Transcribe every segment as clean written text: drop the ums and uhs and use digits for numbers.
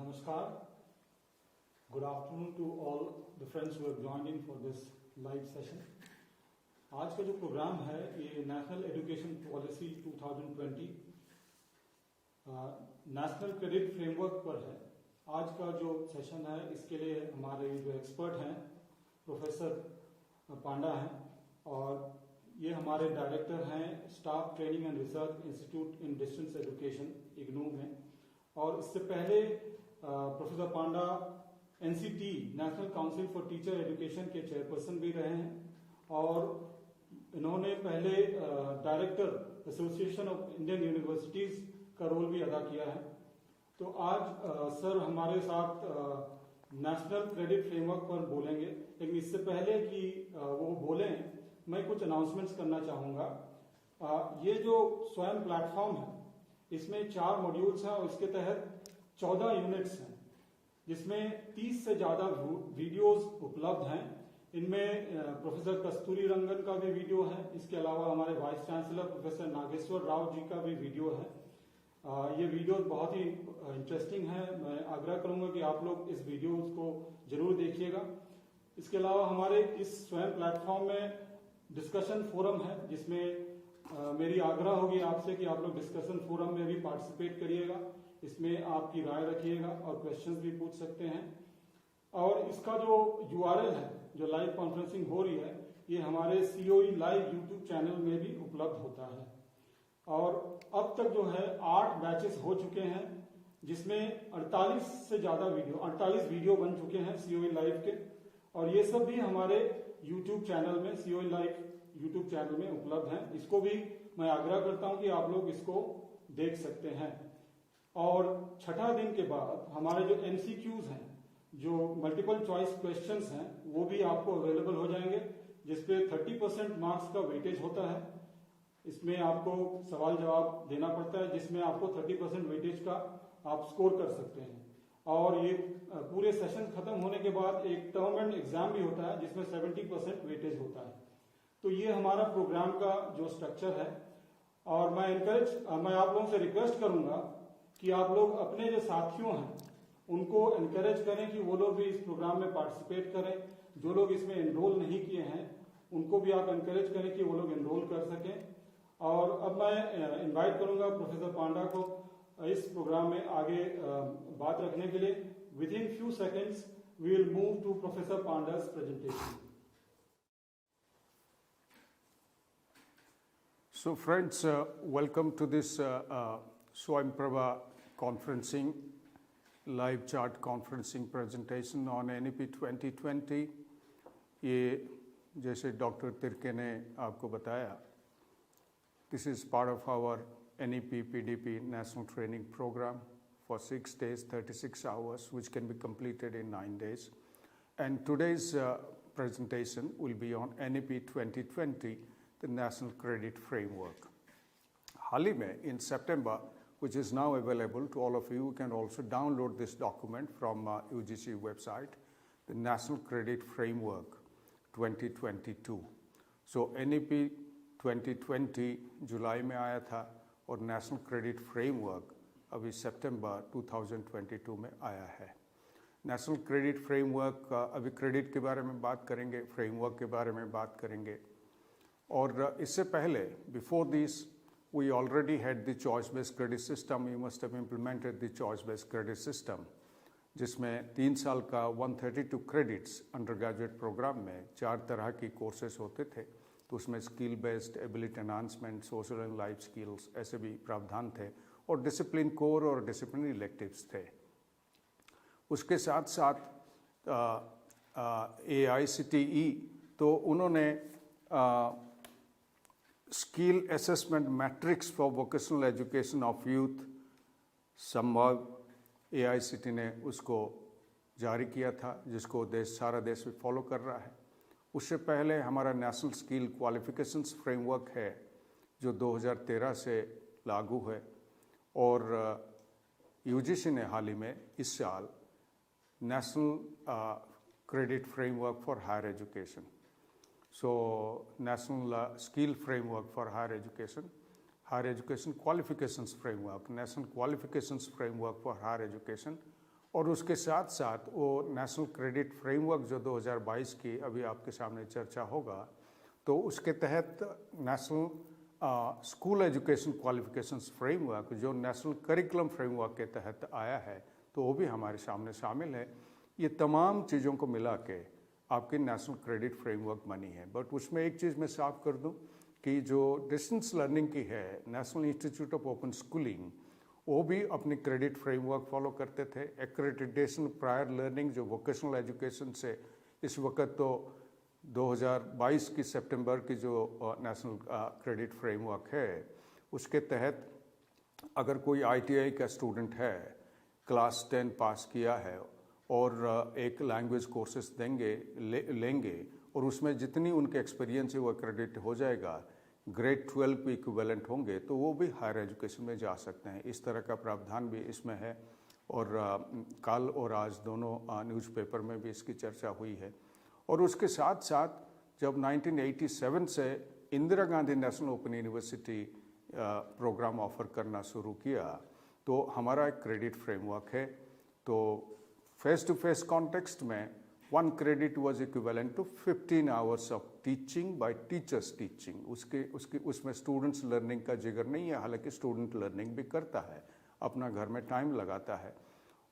Namaskar. Good afternoon to all the friends who have joined in for this live session. आज का जो programme है ये national education policy 2020 national credit framework पर है। आज का जो सेशन है इसके लिए हमारे जो एक्सपर्ट हैं प्रोफेसर पांडा हैं और ये हमारे डायरेक्टर हैं staff training and research institute in distance education IGNOU में। और इससे पहले professor Panda NCT national council for teacher education के चेयरपर्सन भी रहे हैं और इन्होंने पहले director association of Indian universities का रोल भी अदा किया है। तो आज सर हमारे साथ नेशनल क्रेडिट फ्रेमवर्क पर बोलेंगे, लेकिन इससे पहले कि वो बोलें मैं कुछ अनाउंसमेंट्स करना चाहूंगा। ये जो स्वयं प्लेटफॉर्म है इसमें 4 मॉड्यूल्स हैं और इसके तहत 14 यूनिट्स हैं जिसमें 30 से ज्यादा वीडियोस उपलब्ध हैं। इनमें प्रोफेसर कस्तूरी रंगन का भी वीडियो है, इसके अलावा हमारे vice chancellor professor Nageshwar Rao ji का भी वीडियो है। ये वीडियो बहुत ही इंटरेस्टिंग है, मैं आग्रह करूंगा कि आप लोग इस वीडियो को जरूर देखिएगा। इसके अलावा हमारे इस स्वयं प्लेटफॉर्म में डिस्कशन फोरम है जिसमें मेरी आग्रह होगी आपसे कि आप लोग डिस्कशन फोरम में भी पार्टिसिपेट करिएगा, इसमें आपकी राय रखिएगा और क्वेश्चंस भी पूछ सकते हैं। और इसका जो यूआरएल है जो लाइव कॉन्फ्रेंसिंग हो रही है ये हमारे सीओई लाइव यूट्यूब चैनल में भी उपलब्ध होता है। और अब तक जो है 8 बैचेस हो चुके हैं जिसमें 48 से ज्यादा वीडियो 48 वीडियो बन चुके हैं सीओई लाइव के, और ये सब भी हमारे यूट्यूब चैनल में सीओई लाइव यूट्यूब चैनल में उपलब्ध हैं। इसको भी मैं आग्रह करता हूं कि आप लोग इसको देख सकते हैं। और छठा दिन के बाद हमारे जो एमसीक्यूज हैं जो मल्टीपल चॉइस क्वेश्चंस हैं वो भी आपको अवेलेबल हो जाएंगे जिसपे 30% मार्क्स का वेटेज होता है। इसमें आपको सवाल जवाब देना पड़ता है जिसमें आपको 30% वेटेज का आप स्कोर कर सकते हैं। और ये पूरे सेशन खत्म होने के बाद एक टर्म एंड एग्जाम भी होता है जिसमें 70% वेटेज होता है। तो ये हमारा प्रोग्राम का जो स्ट्रक्चर है। और मैं आप लोगों से रिक्वेस्ट करूंगा कि आप लोग अपने जो साथियों हैं उनको एनकरेज करें कि वो लोग भी इस प्रोग्राम में पार्टिसिपेट करें। जो लोग इसमें एनरोल नहीं किए हैं उनको भी आप एनकरेज करें कि वो लोग एनरोल कर सकें। और अब मैं इनवाइट करूंगा प्रोफेसर पांडा को इस प्रोग्राम में आगे बात रखने के लिए। Within few seconds we will move to professor Panda's presentation. So friends, welcome to this Swayamprabha conferencing, live chat conferencing presentation on NEP 2020. ये जैसे डॉक्टर तिरके ने आपको बताया, this is part of our NEP PDP National Training Program for 6 days, 36 hours, which can be completed in 9 days. And today's presentation will be on NEP 2020, the National Credit Framework. हाल ही में in September, which is now available to all of you, you can also download this document from UGC website, the National Credit Framework 2022. So NEP 2020 जुलाई में आया था और national credit framework अभी सितंबर 2022 में आया है। नेशनल क्रेडिट फ्रेमवर्क अभी credit के बारे में बात करेंगे, फ्रेमवर्क के बारे में बात करेंगे। और इससे पहले before this we already had the choice based credit system. You must have implemented the choice based credit system जिसमें 3 साल का 132 क्रेडिट्स अंडर ग्रेजुएट प्रोग्राम में 4 तरह की कोर्सेज होते थे। तो उसमें skill based, ability enhancement, social and life skills ऐसे भी प्रावधान थे और डिसिप्लिन कोर और डिसिप्लिन इलेक्टिव्स थे। उसके साथ साथ AICTE तो उन्होंने skill assessment matrix for vocational education of youth संभव AICTE ने उसको जारी किया था जिसको सारा देश भी फॉलो कर रहा है। उससे पहले हमारा नेशनल स्किल क्वालिफिकेशंस फ्रेमवर्क है जो 2013 से लागू है और UGC ने हाल ही में इस साल national credit framework for higher education, so national skill framework for higher education qualifications framework, national qualifications framework for higher education और उसके साथ साथ वो नेशनल क्रेडिट फ्रेमवर्क जो 2022 की अभी आपके सामने चर्चा होगा, तो उसके तहत national school education qualifications framework जो नेशनल करिकुलम फ्रेमवर्क के तहत आया है, तो वो भी हमारे सामने शामिल है। ये तमाम चीज़ों को मिला के आपकी नेशनल क्रेडिट फ्रेमवर्क बनी है। बट उसमें एक चीज़ मैं साफ कर दूं कि जो डिस्टेंस लर्निंग की है, national institute of open schooling, वो भी अपनी क्रेडिट फ्रेमवर्क फॉलो करते थे। एक्रेडिटेशन प्रायर लर्निंग जो वोकेशनल एजुकेशन से इस वक्त तो 2022 की सितंबर की जो नेशनल क्रेडिट फ्रेमवर्क है, उसके तहत अगर कोई ITI का स्टूडेंट है, क्लास 10 पास किया है और एक लैंग्वेज कोर्सेज लेंगे और उसमें जितनी उनके एक्सपीरियंस है वो क्रेडिट हो जाएगा, ग्रेड 12 के इक्विवेलेंट होंगे, तो वो भी हायर एजुकेशन में जा सकते हैं। इस तरह का प्रावधान भी इसमें है और कल और आज दोनों न्यूज़पेपर में भी इसकी चर्चा हुई है। और उसके साथ साथ जब 1987 से Indira Gandhi National Open University programme offer करना शुरू किया, तो हमारा एक क्रेडिट फ्रेमवर्क है। तो फेस टू फेस कॉन्टेक्स्ट में 1 credit was equivalent to 15 hours of teaching by teachers teaching। उसमें स्टूडेंट्स लर्निंग का जिक्र नहीं है, हालांकि स्टूडेंट लर्निंग भी करता है, अपना घर में टाइम लगाता है।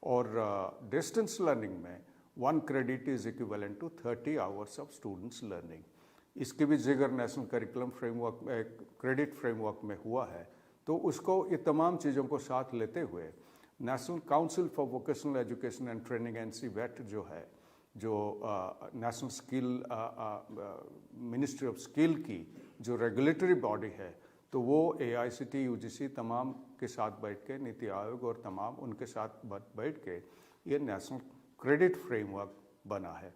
और डिस्टेंस लर्निंग में 1 credit is equivalent to 30 hours of students learning। इसके भी जिक्र national curriculum framework credit framework में हुआ है। तो उसको ये तमाम चीज़ों को साथ लेते हुए national council for vocational education and training NCVET जो है, जो national skill ministry of skill की जो रेगुलेटरी बॉडी है, तो वो AICTE UGC तमाम के साथ बैठ के, नीति आयोग और तमाम उनके साथ बैठ के ये नेशनल क्रेडिट फ्रेमवर्क बना है।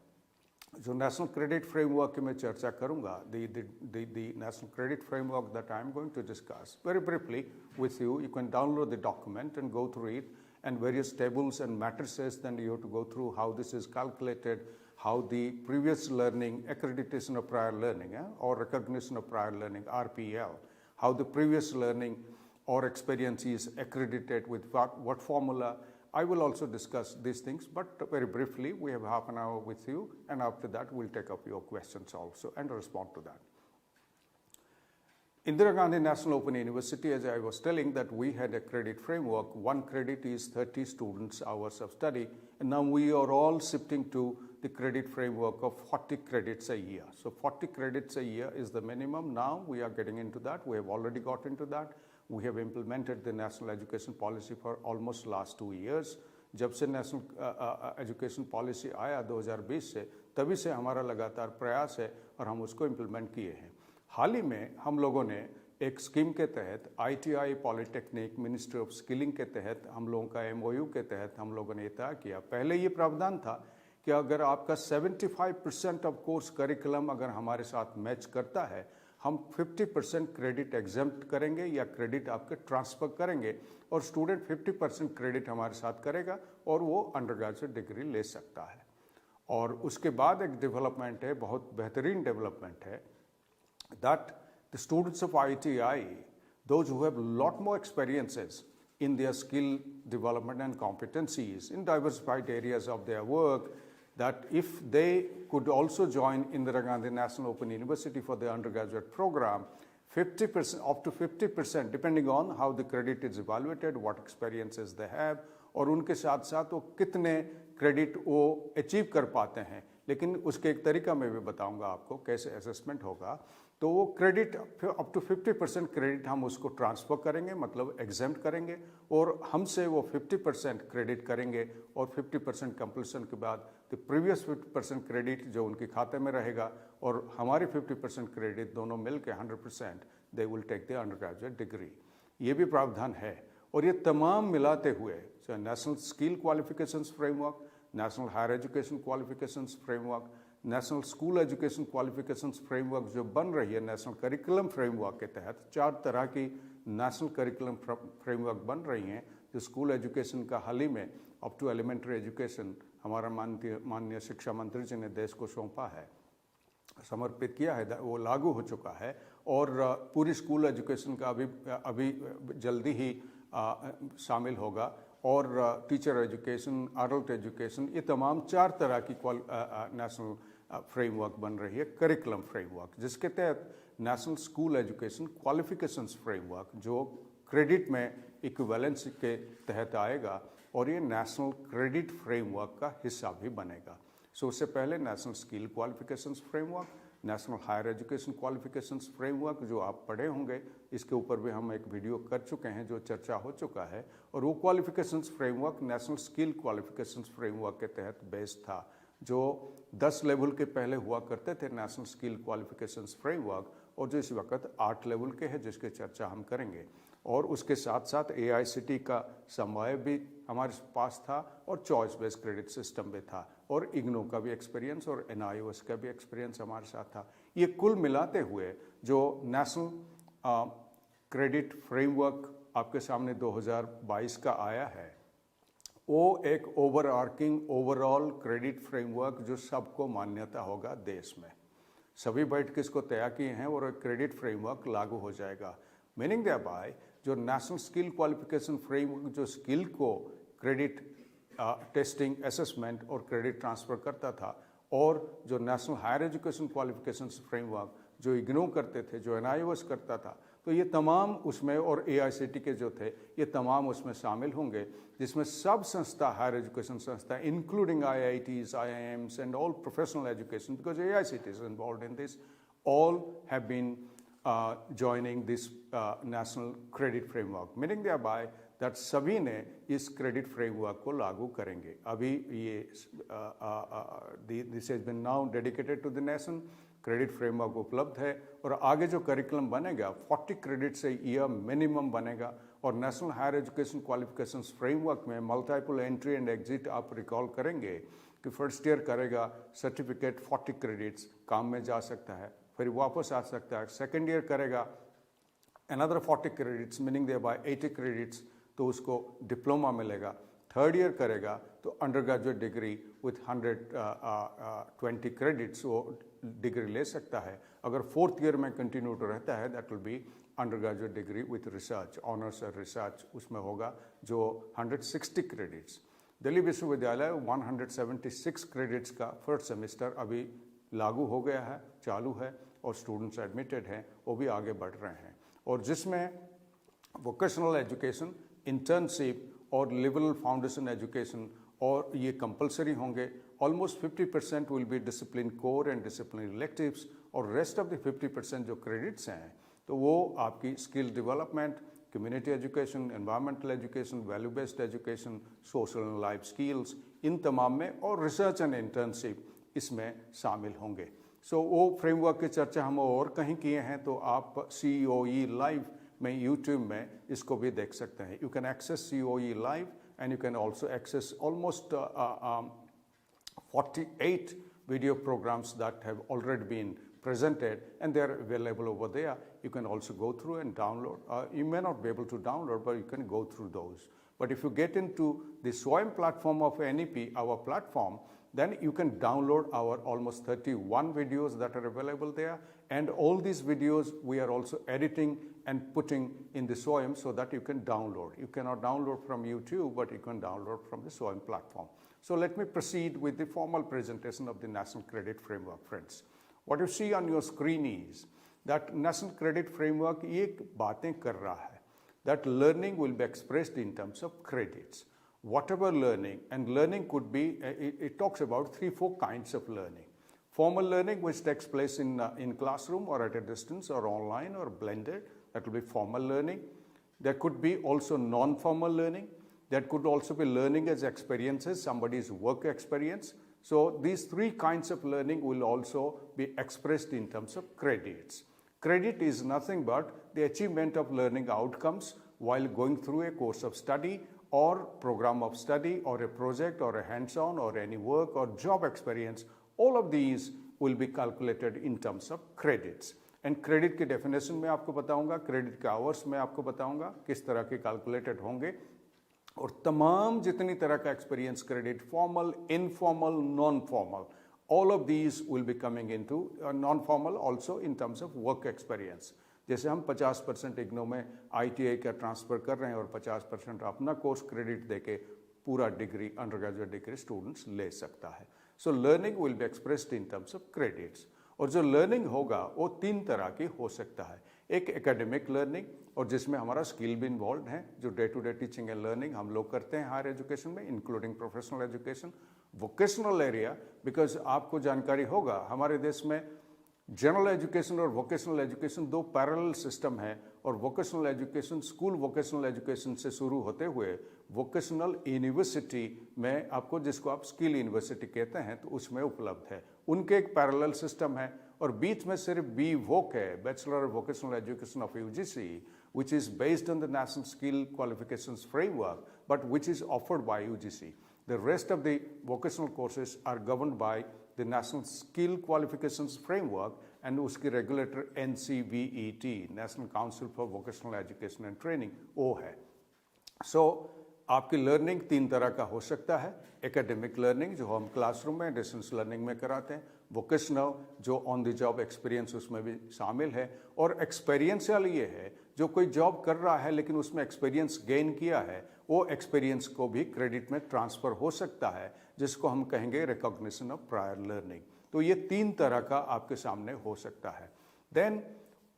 जो नेशनल क्रेडिट फ्रेमवर्क की मैं चर्चा करूंगा, the national credit framework that I am going to discuss very briefly with you. You can download the document and go through it, and various tables and matrices. Then you have to go through how this is calculated, how the previous learning, accreditation of prior learning, or recognition of prior learning, RPL, how the previous learning or experience is accredited with what formula. I will also discuss these things, but very briefly, we have half an hour with you, and after that, we'll take up your questions also and respond to that. Indira Gandhi National Open University, as I was telling, that we had a credit framework. 1 credit is 30 students' hours of study, and now we are all shifting to the credit framework of 40 credits a year. So 40 credits a year is the minimum. Now we are getting into that. We have already got into that. We have implemented the national education policy for almost last 2 years. जब से national education policy आया 2020 से, तभी से हमारा लगातार प्रयास है और हम उसको इम्प्लीमेंट किए हैं। हाल ही में हम लोगों ने एक स्कीम के तहत ITI polytechnic ministry of skilling के तहत हम लोगों का MOU के तहत हम लोगों ने तय किया। पहले ये प्रावधान था कि अगर आपका 75% ऑफ कोर्स करिकुलम अगर हमारे साथ मैच करता है, हम 50% क्रेडिट एग्जेम्प्ट करेंगे या क्रेडिट आपके ट्रांसफ़र करेंगे, और स्टूडेंट 50% क्रेडिट हमारे साथ करेगा और वो अंडरग्रेजुएट डिग्री ले सकता है। और उसके बाद एक डेवलपमेंट है, बहुत बेहतरीन डेवलपमेंट है, that the students of ITI, those who have lot more experiences in their skill development and competencies in diversified areas of their work, that if they could also join Indira Gandhi National Open University for the undergraduate program, 50%, up to 50%, depending on how the credit is evaluated, what experiences they have, और उनके साथ साथ वो कितने credit वो achieve कर पाते हैं। लेकिन उसके एक तरीका मैं भी बताऊंगा आपको कैसे असेसमेंट होगा। तो वो क्रेडिट अप टू 50% क्रेडिट हम उसको ट्रांसफ़र करेंगे, मतलब एग्जेम्प्ट करेंगे, और हमसे वो 50% क्रेडिट करेंगे, और 50% कंप्लीशन के बाद तो प्रीवियस 50% क्रेडिट जो उनके खाते में रहेगा और हमारी 50% क्रेडिट दोनों मिल के 100% they will take the undergraduate degree. ये भी प्रावधान है। और ये तमाम मिलाते हुए national skill qualifications framework, national higher education qualifications framework, national school education qualifications framework जो बन रही है नेशनल करिकुलम फ्रेमवर्क के तहत, 4 तरह की नेशनल करिकुलम फ्रेमवर्क बन रही हैं। जो स्कूल एजुकेशन का हाल ही में अप टू एलिमेंट्री एजुकेशन हमारा माननीय शिक्षा मंत्री जी ने देश को सौंपा है, समर्पित किया है, वो लागू हो चुका है। और पूरी स्कूल एजुकेशन का अभी जल्दी ही शामिल होगा। और टीचर एजुकेशन, अडल्ट एजुकेशन, ये तमाम 4 तरह की नेशनल फ्रेमवर्क बन रही है, करिकुलम फ्रेमवर्क, जिसके तहत national school education qualifications framework जो क्रेडिट में इक्विवेलेंस के तहत आएगा और ये नेशनल क्रेडिट फ्रेमवर्क का हिस्सा भी बनेगा। सो उससे पहले national skill qualifications framework, national higher education qualifications framework जो आप पढ़े होंगे, इसके ऊपर भी हम एक वीडियो कर चुके हैं जो चर्चा हो चुका है, और वो qualifications framework national skill qualifications framework के तहत बेस्ड था, जो 10 लेवल के पहले हुआ करते थे नेशनल स्किल क्वालिफिकेशंस फ्रेमवर्क, और जो इस वक्त 8 लेवल के हैं जिसकी चर्चा हम करेंगे। और उसके साथ साथ AICTE का समवाय भी हमारे पास था और चॉइस बेस्ड क्रेडिट सिस्टम भी था, और इग्नो का भी एक्सपीरियंस और NIOS का भी एक्सपीरियंस हमारे साथ था। ये कुल मिलाते हुए जो नेशनल क्रेडिट फ्रेमवर्क आपके सामने 2022 का आया है, वो एक ओवरआर्किंग ओवरऑल क्रेडिट फ्रेमवर्क जो सबको मान्यता होगा देश में। सभी बैठ के इसको तैयार किए हैं और एक क्रेडिट फ्रेमवर्क लागू हो जाएगा। मीनिंग देयरबाय जो नेशनल स्किल क्वालिफिकेशन फ्रेमवर्क जो स्किल को क्रेडिट टेस्टिंग, असेसमेंट और क्रेडिट ट्रांसफ़र करता था, और जो national higher education qualification framework जो इग्नो करते थे, जो NIOS करता था, तो ये तमाम उसमें, और AICTE के जो थे, ये तमाम उसमें शामिल होंगे, जिसमें सब संस्था, हायर एजुकेशन संस्था including IITs, IIMs and all professional education, because AICTE is involved in this, all have been joining this national credit framework, meaning thereby that सभी ने इस क्रेडिट फ्रेमवर्क को लागू करेंगे। अभी ये this has been now dedicated to the nation, credit framework उपलब्ध है, और आगे जो करिकुलम बनेगा 40 क्रेडिट से ईयर मिनिमम बनेगा, और national higher education qualifications framework में मल्टीपल एंट्री एंड एग्जिट आप रिकॉल करेंगे कि फर्स्ट ईयर करेगा सर्टिफिकेट 40 क्रेडिट्स काम में जा सकता है, फिर वापस आ सकता है। सेकेंड ईयर करेगा another 40 credits meaning thereby 80 credits, तो उसको डिप्लोमा मिलेगा। थर्ड ईयर करेगा तो undergraduate degree with 120 credits वो डिग्री ले सकता है। अगर फोर्थ ईयर में कंटिन्यू रहता है that will be under graduate degree with research, honours और रिसर्च उसमें होगा, जो 160 क्रेडिट्स। दिल्ली विश्वविद्यालय 176 क्रेडिट्स का फर्स्ट सेमेस्टर अभी लागू हो गया है, चालू है, और स्टूडेंट्स एडमिटेड हैं, वो भी आगे बढ़ रहे हैं, और जिसमें वोकेशनल एजुकेशन, इंटर्नशिप और लिबरल फाउंडेशन एजुकेशन और ये कंपलसरी होंगे। Almost 50% will be discipline core and discipline electives, और रेस्ट ऑफ द 50% जो क्रेडिट्स हैं तो वो आपकी skill development, community education, environmental education, value based education, social and life skills, इन तमाम में, और रिसर्च एंड इंटर्नशिप इसमें शामिल होंगे। सो वो फ्रेमवर्क की चर्चा हम और कहीं किए हैं, तो आप COE लाइव में यूट्यूब में इसको भी देख सकते हैं। You can access COE live and you can also access almost 48 video programs that have already been presented, and they are available over there. You can also go through and download. You may not be able to download, but you can go through those. But if you get into the SWAYAM platform of NEP, our platform, then you can download our almost 31 videos that are available there. And all these videos we are also editing and putting in the SWAYAM so that you can download. You cannot download from YouTube, but you can download from the SWAYAM platform. So let me proceed with the formal presentation of the National Credit Framework, friends. What you see on your screen is that National Credit Framework ये बातें कर रहा है that learning will be expressed in terms of credits. Whatever learning, and learning could be, it talks about 3-4 kinds of learning. Formal learning, which takes place in classroom or at a distance or online or blended, that will be formal learning. There could be also non-formal learning. That could also be learning as experiences, somebody's work experience. So these 3 kinds of learning will also be expressed in terms of credits. Credit is nothing but the achievement of learning outcomes while going through a course of study or program of study or a project or a hands-on or any work or job experience. All of these will be calculated in terms of credits. And credit की definition मैं आपको बताऊंगा, credit के hours मैं आपको बताऊंगा किस तरह के calculated होंगे, और तमाम जितनी तरह का experience credit, formal, informal, non formal, all of these will be coming into non-formal also in terms of work experience. जैसे हम 50% इग्नो में ITI का ट्रांसफ़र कर रहे हैं और 50% अपना कोर्स क्रेडिट देके पूरा degree, under graduate degree students ले सकता है। So learning will be expressed in terms of credits. और जो लर्निंग होगा वो 3 तरह की हो सकता है। एक एकेडमिक लर्निंग, और जिसमें हमारा स्किल भी इन्वॉल्व है, जो day to day teaching and learning हम लोग करते हैं हायर एजुकेशन में, including professional education. Vocational area, because आपको जानकारी होगा हमारे देश में जनरल एजुकेशन और वोकेशनल एजुकेशन 2 पैरेलल सिस्टम है, और vocational education school vocational education से शुरू होते हुए वोकेशनल यूनिवर्सिटी में आपको, जिसको आप स्किल यूनिवर्सिटी कहते हैं, तो उसमें उपलब्ध है। उनके एक पैरेलल सिस्टम है, और बीच में सिर्फ बी वोक है, bachelor of vocational education of UGC, which is based on the National Skill Qualifications Framework, but which is offered by UGC. The rest of the vocational courses are governed by the National Skill Qualifications Framework, and उसकी regulator NCVET, National Council for Vocational Education and Training, वो है। So आपकी learning 3 तरह का हो सकता है। Academic learning जो हम क्लासरूम में डिस्टेंस लर्निंग में कराते हैं, वोकेशनल जो ऑन द जॉब एक्सपीरियंस उसमें भी शामिल है, और एक्सपीरियंशियल ये है जो कोई जॉब कर रहा है लेकिन उसमें एक्सपीरियंस गेन किया है, वो एक्सपीरियंस को भी क्रेडिट में ट्रांसफ़र हो सकता है, जिसको हम कहेंगे रिकॉग्निशन ऑफ प्रायर लर्निंग। तो ये 3 तरह का आपके सामने हो सकता है। देन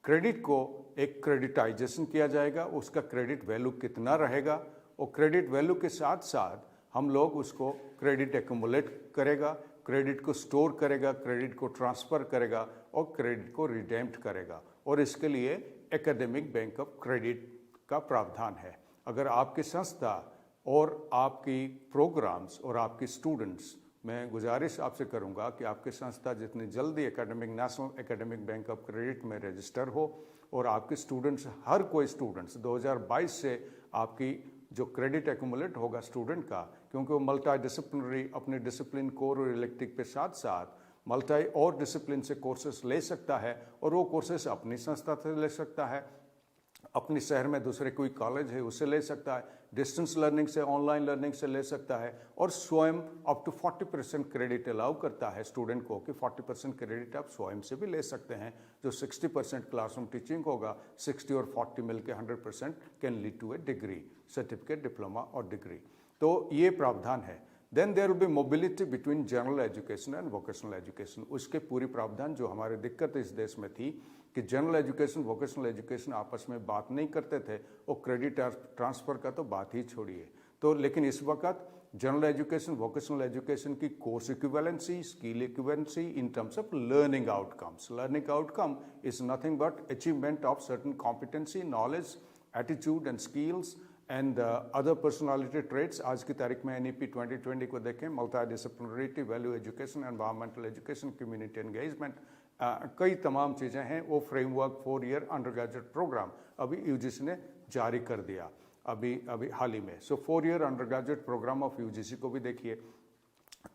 क्रेडिट को एक क्रेडिटाइजेशन किया जाएगा, उसका क्रेडिट वैल्यू कितना रहेगा, और क्रेडिट वैल्यू के साथ साथ हम लोग उसको क्रेडिट एक्यूमुलेट करेगा, क्रेडिट को स्टोर करेगा, क्रेडिट को ट्रांसफ़र करेगा, और क्रेडिट को रिडेम्प्ट करेगा। और इसके लिए एकेडमिक बैंक ऑफ क्रेडिट का प्रावधान है। अगर आपकी संस्था और आपकी प्रोग्राम्स और आपकी स्टूडेंट्स, मैं गुजारिश आपसे करूंगा कि आपकी संस्था जितनी जल्दी national academic bank of credit में रजिस्टर हो, और आपके स्टूडेंट्स, हर कोई स्टूडेंट्स 2022 से आपकी जो क्रेडिट एक्यूमुलेट होगा स्टूडेंट का, क्योंकि वो मल्टी डिसिप्लिनरी अपने डिसिप्लिन कोर और इलेक्टिव के साथ साथ मल्टी और डिसिप्लिन से कोर्सेस ले सकता है, और वो कोर्सेस अपनी संस्था से ले सकता है, अपने शहर में दूसरे कोई कॉलेज है उससे ले सकता है, डिस्टेंस लर्निंग से, ऑनलाइन लर्निंग से ले सकता है, और स्वयं अप टू 40% क्रेडिट अलाउ करता है स्टूडेंट को कि 40% क्रेडिट आप स्वयं से भी ले सकते हैं। जो 60% क्लासरूम टीचिंग होगा, 60 और 40 मिलकर 100% can lead to a degree, certificate, diploma और डिग्री। तो ये प्रावधान है। Then there will be mobility between general education and vocational education. उसके पूरी प्रावधान जो हमारे दिक्कत इस देश में थी कि जनरल एजुकेशन, वोकेशनल एजुकेशन आपस में बात नहीं करते थे, और क्रेडिट ट्रांसफ़र का तो बात ही छोड़िए। तो लेकिन इस वक्त जनरल एजुकेशन, वोकेशनल एजुकेशन की course equivalency, skill equivalency in terms of learning outcomes. Learning outcome is nothing but achievement of certain competency, knowledge, attitude and skills and other personality traits. आज की तारीख में NEP 2020 को देखें, multi disciplinarity, value education, environmental education, community engagement, कई तमाम चीज़ें हैं। वो framework 4 year undergraduate programme अभी UGC ने जारी कर दिया अभी हाल ही में। So 4 year undergraduate programme of UGC को भी देखिए,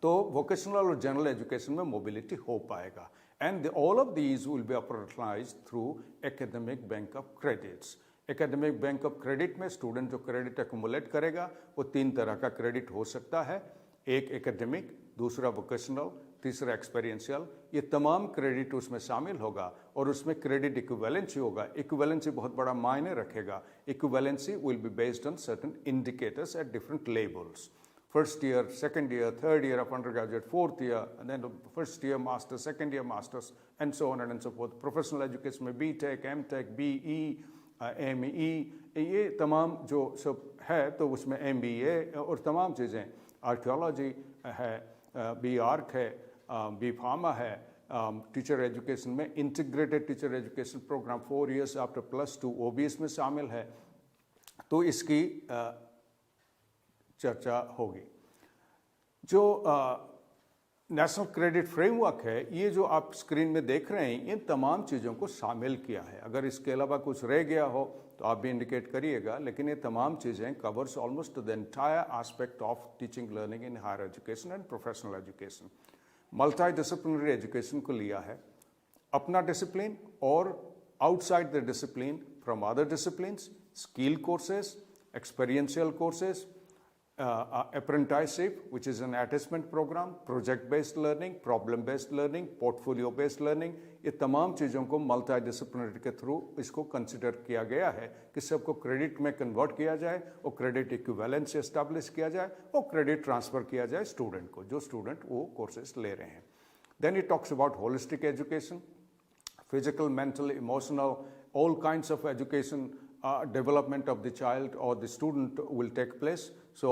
तो वोकेशनल और जनरल एजुकेशन में मोबिलिटी हो पाएगा। And all of these will be operationalised through academic bank of credits. Academic bank of credit में स्टूडेंट जो क्रेडिट एक्यूमुलेट करेगा वो 3 तरह का क्रेडिट हो सकता है, एक एकेडमिक, दूसरा वोकेशनल, तीसरा एक्सपीरियंशियल। ये तमाम क्रेडिट उसमें शामिल होगा, और उसमें क्रेडिट इक्विवेलेंसी होगा। इक्विवेलेंसी बहुत बड़ा मायने रखेगा। Equivalency will be based on certain indicators at different levels, first year, second year, third year of undergraduate, fourth year, and then first year masters, second year masters, and so on and so forth. Professional education में BTech, MTech, BE, ME, ये तमाम जो सब है, तो उसमें MBA और तमाम चीज़ें, आर्कियोलॉजी है, BArch है, B Pharma है, टीचर एजुकेशन में integrated teacher education programme 4 years after +2 वो भी इसमें शामिल है। तो इसकी चर्चा होगी। जो नेशनल क्रेडिट फ्रेमवर्क है, ये जो आप स्क्रीन में देख रहे हैं, इन तमाम चीज़ों को शामिल किया है। अगर इसके अलावा कुछ रह गया हो तो आप भी इंडिकेट करिएगा, लेकिन ये तमाम चीज़ें covers almost the entire aspect of teaching learning in higher education and professional education. Multidisciplinary education को लिया है, अपना डिसिप्लिन और outside the discipline from other disciplines, skill courses, experiential courses, apprenticeship, which is an attachment program, project-based learning, problem-based learning, portfolio-based learning, ये तमाम चीज़ों को multi disciplinary के थ्रू इसको कंसिडर किया गया है कि सबको क्रेडिट में कन्वर्ट किया जाए और क्रेडिट इक्विवेलेंस एस्टैब्लिश किया जाए और क्रेडिट ट्रांसफ़र किया जाए स्टूडेंट को, जो स्टूडेंट वो कोर्सेज ले रहे हैं. Then it talks about holistic education, physical, mental, emotional, all kinds of education, development of the child or the student will take place. So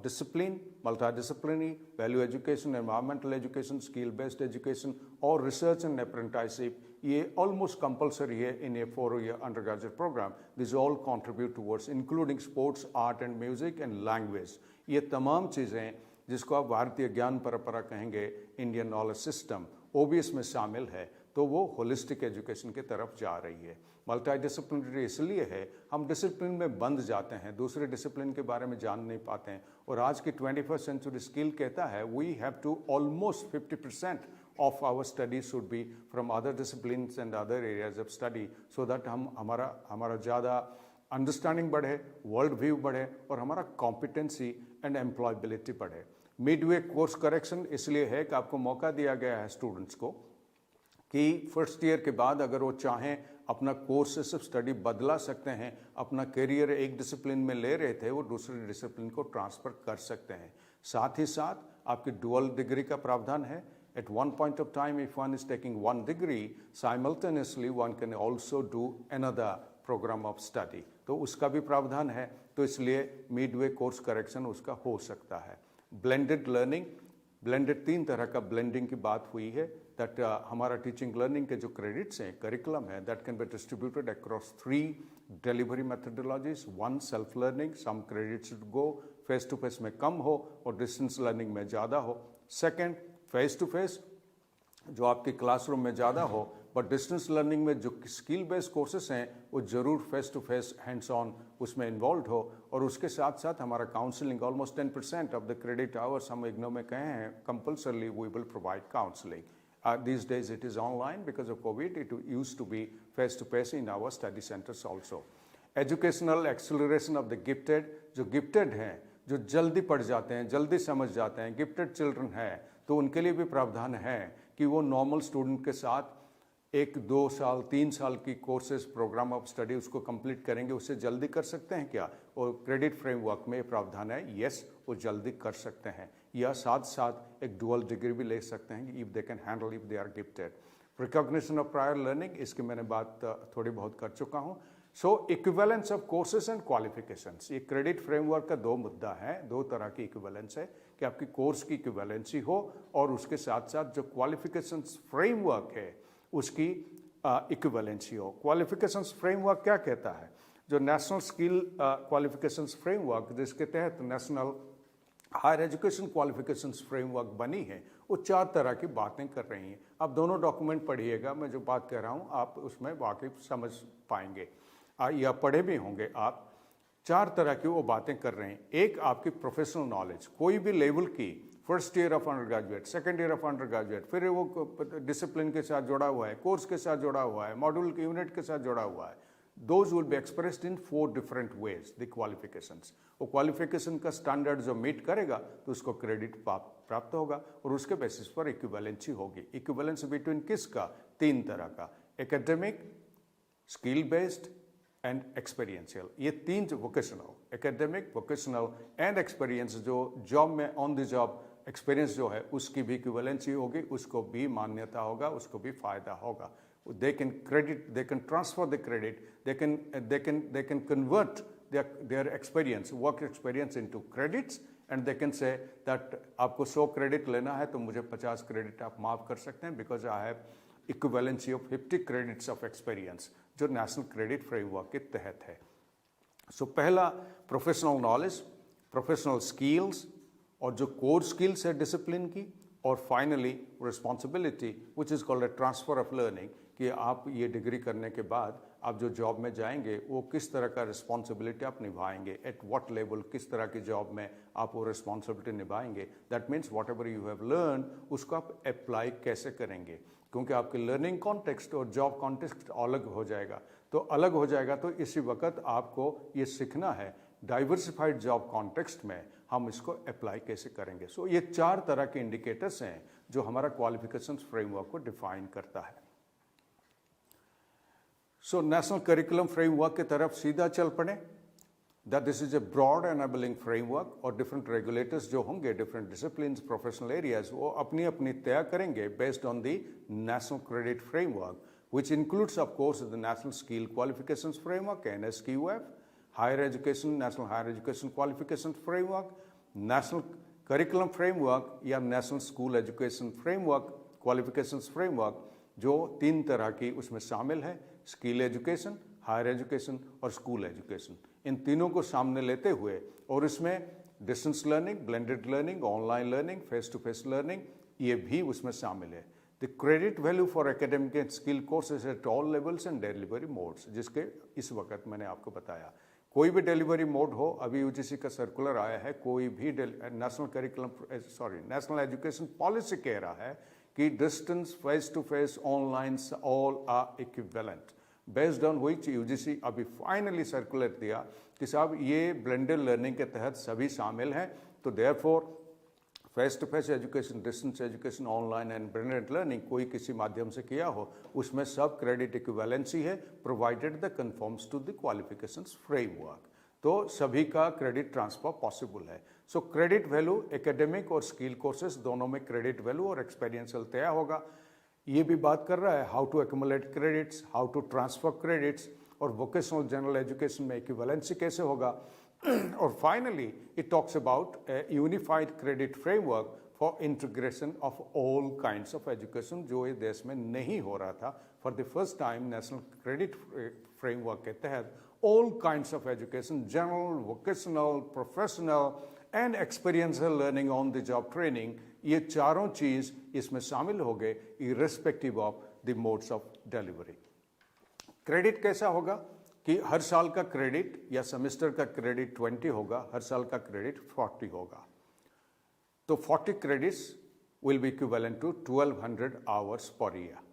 discipline, multidisciplinary, value education, environmental education, skill-based education or research and apprenticeship, ये almost compulsory है in a 4-year undergraduate program. These all contribute towards including sports, art and music and language. ये तमाम चीज़ें जिसको आप भारतीय ज्ञान परंपरा कहेंगे, इंडियन नॉलेज सिस्टम, वो भी इसमें शामिल है, तो वो होलिस्टिक एजुकेशन की तरफ जा रही है. मल्टी डिसिप्लिनरी इसलिए है, हम डिसिप्लिन में बंद जाते हैं, दूसरे डिसिप्लिन के बारे में जान नहीं पाते हैं. और आज की 21st सेंचुरी स्किल कहता है we have to almost 50% of our study should be from other disciplines and other areas of study, so that हमारा ज़्यादा अंडरस्टैंडिंग बढ़े, वर्ल्ड व्यू बढ़े और हमारा कॉम्पिटेंसी एंड एम्प्लॉयबिलिटी बढ़े. मिडवे कोर्स करेक्शन इसलिए है कि आपको मौका दिया गया है स्टूडेंट्स को कि फर्स्ट ईयर के बाद अगर वो चाहें अपना कोर्सेस ऑफ स्टडी बदला सकते हैं, अपना करियर एक डिसिप्लिन में ले रहे थे वो दूसरे डिसिप्लिन को ट्रांसफ़र कर सकते हैं. साथ ही साथ आपकी डुअल डिग्री का प्रावधान है. At one point of time, if one is taking one degree, simultaneously one can also do another program of study. तो उसका भी प्रावधान है, तो इसलिए मिडवे कोर्स करेक्शन उसका हो सकता है. ब्लेंडेड लर्निंग, ब्लेंडेड 3 तरह का ब्लेंडिंग की बात हुई है. दैट हमारा टीचिंग लर्निंग के जो क्रेडिट्स हैं, करिकुलम है, that can be distributed across 3 delivery methodologies. 1 self learning, some credits go face to face में कम हो और डिस्टेंस लर्निंग में ज़्यादा हो. सेकेंड, फेस टू फेस जो आपके क्लासरूम में ज़्यादा हो, बट डिस्टेंस लर्निंग में जो स्किल बेस्ड कोर्सेज हैं वो ज़रूर face to face hands on उसमें इन्वॉल्व हो. और उसके साथ साथ हमारा counselling, almost 10% of the credit hours हम इग्नो में कहे हैं compulsorily we will provide counselling. These days it is online because of COVID. It used to be face to face in our study centers also. Educational acceleration of the gifted, जो gifted हैं, जो जल्दी पढ़ जाते हैं, जल्दी समझ जाते हैं, गिफ्टेड चिल्ड्रन हैं, तो उनके लिए भी प्रावधान है कि वो नॉर्मल स्टूडेंट के साथ 1, 2 साल, 3 साल की कोर्सेज प्रोग्राम ऑफ स्टडी उसको कंप्लीट करेंगे. उससे जल्दी कर सकते हैं क्या? और क्रेडिट फ्रेमवर्क में प्रावधान है, यस वो जल्दी कर सकते हैं, या साथ साथ एक डुअल डिग्री भी ले सकते हैं if they can handle, if they are gifted. Recognition of prior learning, इसकी मैंने बात थोड़ी बहुत कर चुका हूँ. So equivalence of courses and qualifications, ये क्रेडिट फ्रेमवर्क का 2 मुद्दा है. 2 तरह की इक्विवेलेंस है कि आपकी कोर्स की इक्विवेलेंसी हो और उसके साथ साथ जो क्वालिफिकेशंस फ्रेमवर्क है उसकी इक्विवेलेंसी हो. क्वालिफिकेशंस फ्रेमवर्क क्या कहता है? जो नेशनल स्किल क्वालिफिकेशंस फ्रेमवर्क जिसके तहत national higher education qualifications framework बनी है, वो 4 तरह की बातें कर रही हैं. आप दोनों डॉक्यूमेंट पढ़िएगा, मैं जो बात कह रहा हूँ आप उसमें वाकिफ समझ पाएंगे या पढ़े भी होंगे आप. 4 तरह की वो बातें कर रहे हैं. एक आपकी प्रोफेशनल नॉलेज, कोई भी लेवल की, first year of under graduate, second year of under graduate, फिर वो डिसिप्लिन के साथ जुड़ा हुआ है, कोर्स के साथ जुड़ा हुआ है, मॉड्यूल के यूनिट के साथ जुड़ा हुआ है. Those will be expressed in 4 different ways, the qualifications. वो क्वालिफिकेशन का स्टैंडर्ड जो मीट करेगा तो उसको क्रेडिट प्राप्त होगा और उसके बेसिस पर इक्विवेलेंसी होगी. इक्विवेलेंस बिटवीन किसका? 3 तरह का, academic, skill based and experiential. ये 3 vocational, academic, vocational and experience, जो जॉब में ऑन द जॉब एक्सपीरियंस जो है उसकी भी इक्विवेलेंसी होगी, उसको भी मान्यता होगा, उसको भी फायदा होगा. They can credit, they can transfer the credit, they can convert their experience, work experience into credits, and they can say that आपको 100 क्रेडिट लेना है तो मुझे 50 क्रेडिट आप माफ कर सकते हैं because I have equivalency of 50 credits of experience, जो नेशनल क्रेडिट फ्रेमवर्क के तहत है. सो पहला प्रोफेशनल नॉलेज, प्रोफेशनल स्किल्स और जो कोर स्किल्स है डिसिप्लिन की, और finally responsibility which is called a transfer of learning, कि आप ये डिग्री करने के बाद आप जो जॉब में जाएंगे वो किस तरह का रिस्पॉन्सिबिलिटी आप निभाएंगे, एट व्हाट लेवल, किस तरह की जॉब में आप वो रिस्पॉन्सिबिलिटी निभाएंगे. That means what ever you have learn उसको आप अप्लाई कैसे करेंगे, क्योंकि आपके लर्निंग कॉन्टेक्स्ट और जॉब कॉन्टेक्स्ट अलग हो जाएगा. तो अलग हो जाएगा, तो इसी वक्त आपको ये सीखना है डाइवर्सिफाइड जॉब कॉन्टेक्स्ट में हम इसको अप्लाई कैसे करेंगे। सो ये 4 तरह के इंडिकेटर्स हैं जो हमारा क्वालिफिकेशंस फ्रेमवर्क को डिफाइन करता है। सो नेशनल करिकुलम फ्रेमवर्क की तरफ सीधा चल पड़े। That this is a broad enabling framework, और डिफरेंट रेगुलेटर्स जो होंगे डिफरेंट डिसिप्लिन्स प्रोफेशनल एरियाज वो अपनी अपनी तय करेंगे based on the national credit framework, which includes of course the National Skill Qualifications Framework NSQF, Higher Education National Higher Education Qualifications Framework, National Curriculum Framework या National School Education Framework Qualifications Framework, जो 3 तरह की उसमें शामिल है, skill education, higher education और school education. इन तीनों को सामने लेते हुए और इसमें distance learning, blended learning, online learning, face to face learning ये भी उसमें शामिल है। The credit value for academic and skill courses at all levels and delivery modes, जिसके इस वक्त मैंने आपको बताया कोई भी डिलीवरी मोड हो। अभी यूजीसी का सर्कुलर आया है, कोई भी नेशनल एजुकेशन पॉलिसी कह रहा है कि distance, face to face, online all are equivalent, based on which UGC अभी फाइनली सर्कुलर दिया कि साहब ये ब्लेंडेड लर्निंग के तहत सभी शामिल हैं। तो therefore face to face education, distance education, online and blended learning कोई किसी माध्यम से किया हो उसमें सब क्रेडिट इक्विवेलेंसी है, provided the conforms to the qualifications framework. तो सभी का क्रेडिट ट्रांसफर पॉसिबल है। सो क्रेडिट वैल्यू एकेडमिक और स्किल कोर्सेज दोनों में क्रेडिट वैल्यू और एक्सपीरियंशियल तय होगा। ये भी बात कर रहा है how to accumulate credits, how to transfer credits, और वोकेशनल जनरल एजुकेशन में इक्विवेलेंसी कैसे होगा। और finally it talks about a unified credit framework for integration of all kinds of education, जो ये देश में नहीं हो रहा था। For the first time national credit framework के तहत all kinds of education, general, vocational, professional and experiential learning on the job training, ये चारों चीज इसमें शामिल हो गए irrespective of the modes of delivery. Credit कैसा होगा कि हर साल का क्रेडिट या सेमेस्टर का क्रेडिट 20 होगा, हर साल का क्रेडिट 40 होगा। तो 40 credits will be equivalent to 1200 hours पर year.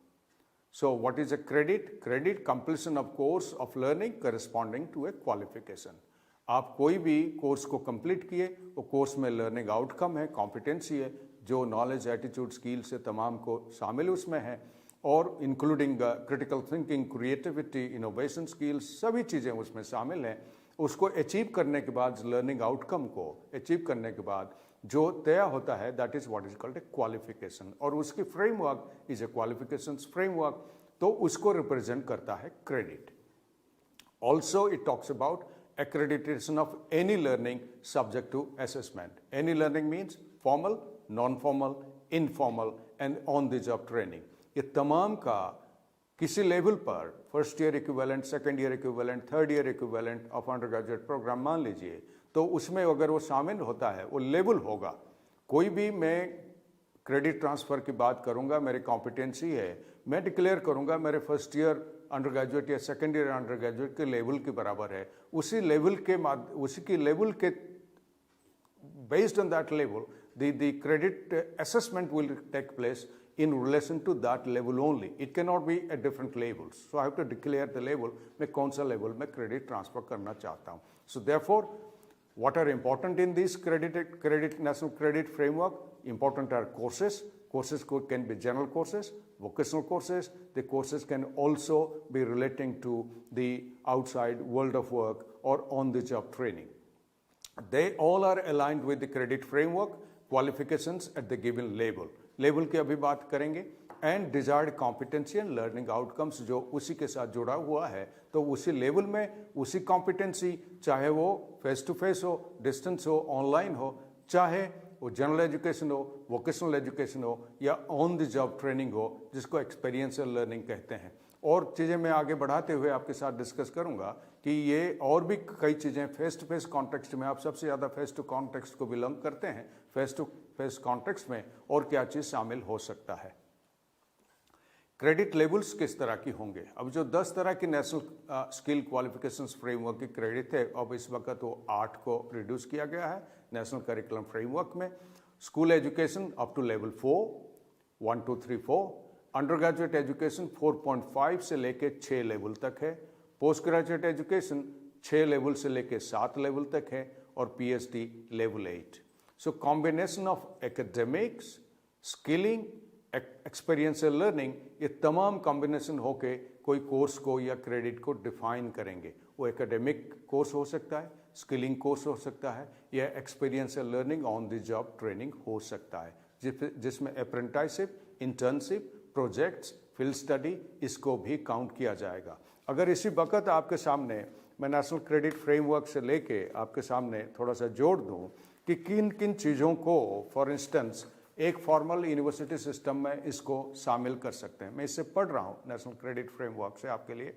So what is a credit? Credit completion of course of learning corresponding to a qualification. आप कोई भी कोर्स को कंप्लीट किए, वो कोर्स में लर्निंग आउटकम है, कॉम्पिटेंसी है, जो नॉलेज, एटीट्यूड, स्किल से तमाम को शामिल उसमें है, और including critical thinking, creativity, innovation skills, सभी चीज़ें उसमें शामिल हैं। उसको अचीव करने के बाद, लर्निंग आउटकम को अचीव करने के बाद जो तय होता है that is what is called A qualification, और उसकी framework is a qualifications framework, तो उसको रिप्रेजेंट करता है credit. Also it talks about accreditation of any learning subject to assessment. Any learning means formal, non-formal, informal and on the job training. ये तमाम का किसी लेवल पर first year equivalent, second year equivalent, third year equivalent of undergraduate programme मान लीजिए, तो उसमें अगर वो शामिल होता है वो लेवल होगा। कोई भी मैं क्रेडिट ट्रांसफ़र की बात करूंगा, मेरी कॉम्पिटेंसी है, मैं डिक्लेयर करूंगा मेरे फर्स्ट ईयर अंडर ग्रेजुएट या सेकेंड ईयर अंडर ग्रेजुएट के लेवल के बराबर है, उसी की लेवल के based on that level the credit assessment will take place in relation to that level only. It cannot be at different levels. So I have to declare the level, मैं कौन सा level में credit transfer करना चाहता हूँ. So therefore what are important in this national credit framework? Important are courses. Courses can be general courses, vocational courses. The courses can also be relating to the outside world of work or on the job training. They all are aligned with the credit framework, qualifications at the given level. Level की अभी बात करेंगे, and desired competency and learning outcomes जो उसी के साथ जुड़ा हुआ है, तो उसी लेवल में उसी competency, चाहे वो face to face हो, distance हो, online हो, चाहे वो जनरल एजुकेशन हो, वोकेशनल एजुकेशन हो या ऑन द जॉब ट्रेनिंग हो, जिसको एक्सपीरियंशियल लर्निंग कहते हैं. और चीज़ें मैं आगे बढ़ाते हुए आपके साथ डिस्कस करूंगा कि ये और भी कई चीज़ें फेस टू फेस कॉन्टेक्स्ट में, आप सबसे ज़्यादा फेस टू कॉन्टेक्स्ट को बिलोंग करते हैं, फेस टू फेस कॉन्टेक्स्ट में और क्या चीज़ शामिल हो सकता है. क्रेडिट लेवल्स किस तरह की होंगे? अब जो 10 तरह की नेशनल स्किल क्वालिफिकेशंस फ्रेमवर्क की क्रेडिट है, अब इस वक्त वो 8 को रिड्यूस किया गया है नेशनल करिकुलम फ्रेमवर्क में. School education up to level 4, 1, 2, 3, 4. Undergraduate education 4.5 से लेके 6 लेवल तक है. पोस्ट ग्रेजुएट एजुकेशन 6 लेवल से लेके 7 लेवल तक है और PhD level 8। So combination of academics, skilling, experiential learning, ये तमाम कॉम्बिनेशन होके कोई कोर्स को या क्रेडिट को डिफाइन करेंगे। वो एकेडमिक कोर्स हो सकता है, स्किलिंग कोर्स हो सकता है, या experiential learning on the job training हो सकता है, जिसमें apprenticeship, internship, projects, field study, इसको भी काउंट किया जाएगा। अगर इसी वक्त आपके सामने मैं नेशनल क्रेडिट फ्रेमवर्क से लेके आपके सामने थोड़ा सा जोड़ दूं कि किन किन चीज़ों को फॉर इंस्टेंस एक फॉर्मल यूनिवर्सिटी सिस्टम में इसको शामिल कर सकते हैं। मैं इससे पढ़ रहा हूँ नेशनल क्रेडिट फ्रेमवर्क से आपके लिए।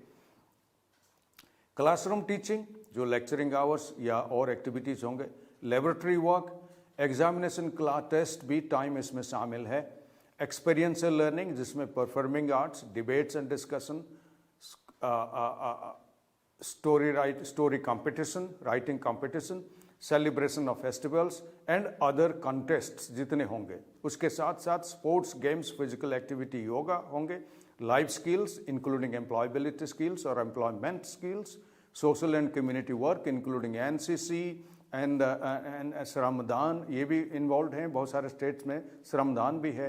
क्लासरूम टीचिंग, जो लेक्चरिंग आवर्स या और एक्टिविटीज़ होंगे, laboratory work, examination class test भी टाइम इसमें शामिल है, एक्सपीरियंशियल लर्निंग जिसमें performing arts, debates and discussion, story competition, writing competition, celebration of festivals and other contests जितने होंगे। उसके साथ साथ sports, games, physical activity, yoga होंगे, life skills including employability skills और employment skills, social and community work including NCC and shramdan, ये भी involve हैं, बहुत सारे स्टेट्स में श्रमदान भी है,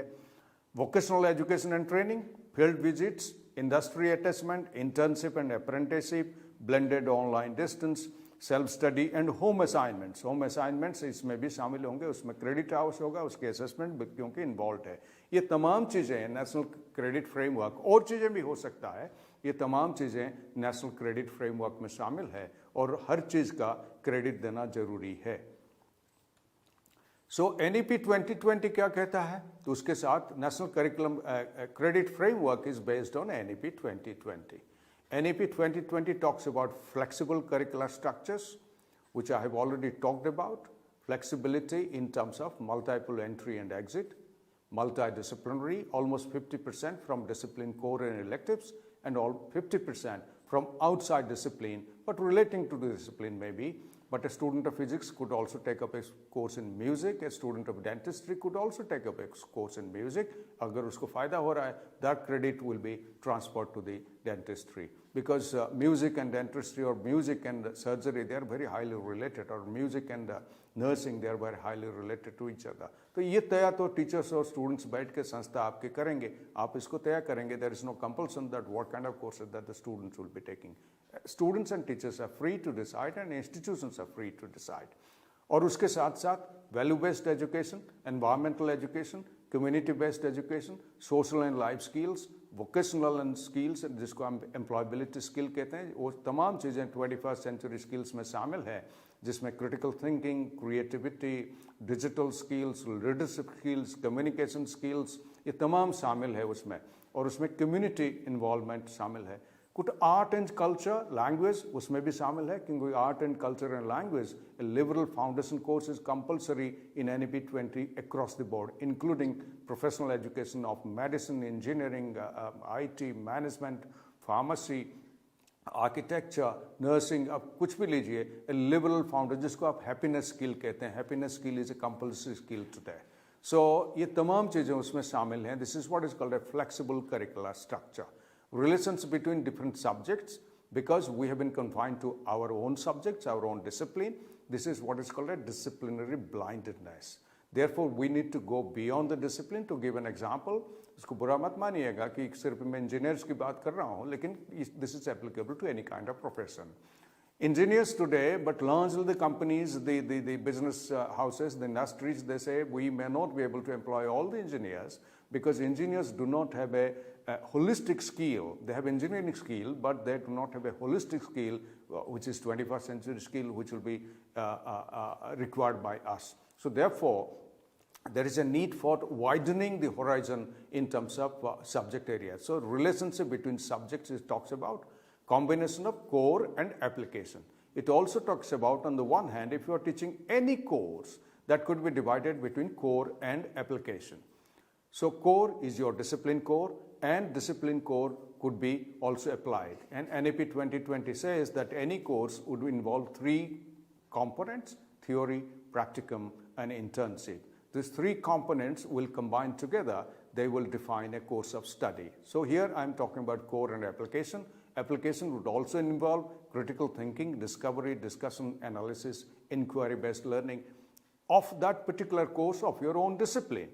vocational education and training, field visits, industry attachment, internship and apprenticeship, blended online distance, self study and home assignments. Home assignments इसमें भी शामिल होंगे, उसमें क्रेडिट हाउस होगा, उसके असेसमेंट क्योंकि इन्वॉल्व है। ये तमाम चीज़ें नेशनल क्रेडिट फ्रेमवर्क, और चीज़ें भी हो सकता है, ये तमाम चीज़ें नेशनल क्रेडिट फ्रेमवर्क में शामिल है और हर चीज़ का क्रेडिट देना जरूरी है। सो NEP 2020 क्या कहता है? तो उसके साथ national curriculum credit framework is based on NEP 2020. NEP 2020 talks about flexible curricular structures, which I have already talked about, flexibility in terms of multiple entry and exit, multidisciplinary, almost 50% from discipline core and electives, and all 50% from outside discipline, but relating to the discipline maybe. But a student of physics could also take up a course in music. A student of dentistry could also take up a course in music. अगर उसको फायदा हो रहा है, that credit will be transferred to the dentistry, because music and dentistry or music and surgery, they are very highly related, or music and nursing, they are very highly related to each other. तो ये तय तो teachers और students बैठ के संस्था आपके करेंगे, आप इसको तय करेंगे. There is no compulsion that what kind of courses that the students will be taking. Students and teachers are free to decide and institutions are free to decide. और उसके साथ साथ value based education, environmental education, community based education, social and life skills, vocational and skills जिसको हम employability skill कहते हैं, वो तमाम चीज़ें 21st सेंचुरी स्किल्स में शामिल है, जिसमें critical thinking, creativity, digital skills, leadership skills, communication skills, ये तमाम शामिल है उसमें. और उसमें कम्युनिटी इन्वॉल्वमेंट शामिल है. कुछ आर्ट एंड कल्चर, लैंग्वेज उसमें भी शामिल है, क्योंकि art and culture and language a liberal foundation course is compulsory in NEP 20 across the board, including professional education of medicine, engineering, IT, management, pharmacy, architecture, nursing, आप कुछ भी लीजिए, ए liberal founder जिसको आप हैप्पीनेस स्किल कहते हैं. Happiness skill is a compulsory skill today. So ये तमाम चीज़ें उसमें शामिल हैं. This is what is called a flexible curricular structure. Relations between different subjects, because we have been confined to our own subjects, our own discipline. This is what is called a disciplinary blindness. Therefore, we need to go beyond the discipline. To give an example, इसको बुरा मत मानिएगा कि सिर्फ मैं engineers की बात कर रहा हूँ, लेकिन this is applicable to any kind of profession. Engineers today, but largely the companies, the business houses, the industries, they say we may not be able to employ all the engineers because engineers do not have a holistic skill. They have engineering skill, but they do not have a holistic skill, which is 21st century skill, which will be required by us. So therefore, there is a need for widening the horizon in terms of subject areas. So relationship between subjects, it talks about combination of core and application. It also talks about, on the one hand, if you are teaching any course, that could be divided between core and application. So core is your discipline core, and discipline core could be also applied. And NEP 2020 says that any course would involve 3 components: theory, practicum, and internship. These 3 components will combine together. They will define a course of study. So here I'm talking about core and application. Application would also involve critical thinking, discovery, discussion, analysis, inquiry-based learning of that particular course of your own discipline.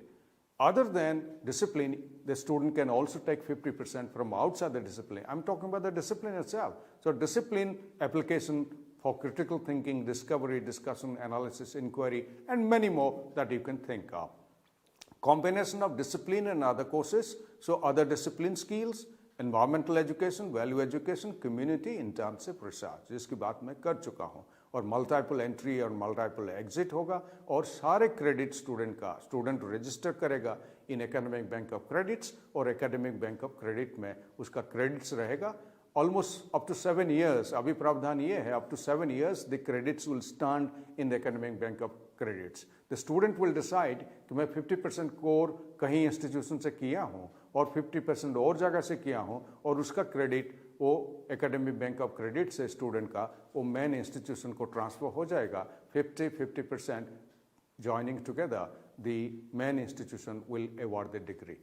Other than discipline, the student can also take 50% from outside the discipline. I'm talking about the discipline itself. So discipline application for critical thinking, discovery, discussion, analysis, inquiry, and many more that you can think of. Combination of discipline and other courses, so other discipline skills, environmental education, value education, community, internship, research, जिसकी बात मैं कर चुका हूँ. और multiple entry और multiple exit होगा और सारे क्रेडिट स्टूडेंट रजिस्टर करेगा इन एकेडमिक बैंक ऑफ क्रेडिट्स और एकेडमिक बैंक ऑफ क्रेडिट में उसका क्रेडिट्स रहेगा almost up to 7 years. अभी प्रावधान ये है up to 7 years the credits will stand in the academic bank of credits. The student will decide कि मैं 50% कोर कहीं इंस्टीट्यूशन से किया हूँ और 50% और जगह से किया हूँ और उसका क्रेडिट वो एकेडमिक बैंक ऑफ क्रेडिट से स्टूडेंट का वो मेन इंस्टीट्यूशन को ट्रांसफर हो जाएगा. 50% joining together the main institution will award the degree.